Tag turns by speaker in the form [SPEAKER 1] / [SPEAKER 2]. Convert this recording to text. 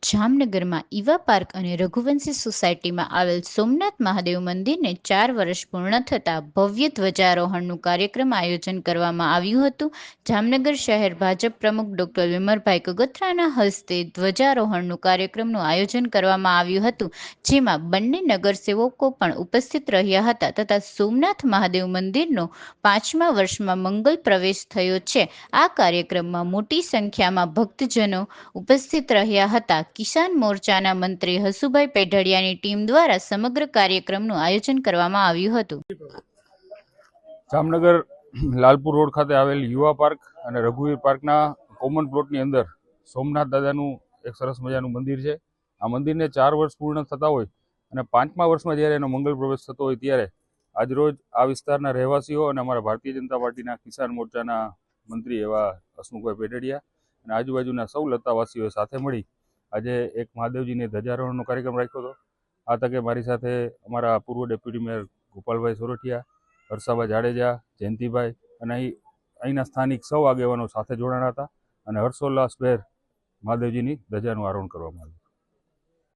[SPEAKER 1] જામનગરમાં Eva park અને રઘુવંશી સોસાયટીમાં આવેલ સોમનાથ મહાદેવ મંદિરને 4 વર્ષ પૂર્ણ થતાં ભવ્ય ધ્વજારોહણનું કાર્યક્રમ આયોજન કરવામાં આવ્યું હતું। જામનગર શહેર ભાજપ પ્રમુખ ડોક્ટર વિમરભાઈ કગથરાના હસ્તે ધ્વજારોહણનું કાર્યક્રમનું આયોજન કરવામાં આવ્યું હતું, જેમાં બંને નગરસેવકો પણ ઉપસ્થિત રહ્યા હતા તથા સોમનાથ મહાદેવ મંદિરનો 5મા વર્ષમાં મંગલ પ્રવેશ થયો છે। આ કાર્યક્રમમાં મોટી સંખ્યામાં ભક્તજનો ઉપસ્થિત રહ્યા હતા। કિસાન મોરચાના મંત્રી હસુભાઈ પેઢડિયાની ટીમ દ્વારા સમગ્ર કાર્યક્રમનું આયોજન કરવામાં આવ્યું હતું।
[SPEAKER 2] જામનગર લાલપુર રોડ ખાતે આવેલ યુવા પાર્ક અને રઘુવીર પાર્કના કોમન પ્લોટની અંદર સોમનાથ દાદાનું એક સરસ મજાનું મંદિર છે। આ મંદિરને 4 વર્ષ પૂર્ણ થતા હોય અને 5મા વર્ષમાં જ્યારે એનો મંગલ પ્રવેશ થતો હોય ત્યારે આજરોજ આ વિસ્તારના રહેવાસીઓ અને અમારા ભારતીય જનતા પાર્ટીના કિસાન મોરચાના મંત્રી એવા હસમુખભાઈ પેઢડિયા અને આજુબાજુના સૌ લતાવાસીઓએ સાથે મળી આજે એક મહાદેવજીને ધ્વજારોહણનો કાર્યક્રમ રાખ્યો હતો। આ તકે મારી સાથે અમારા પૂર્વ ડેપ્યુટી મેયર ગોપાલભાઈ સોરઠિયા, હર્ષાભાઈ જાડેજા, જયંતિભાઈ અને અહીંના સ્થાનિક સૌ આગેવાનો સાથે જોડાણા હતા અને હર્ષોલ્લાસભેર મહાદેવજીની ધજાનું આરોહણ કરવામાં આવ્યું।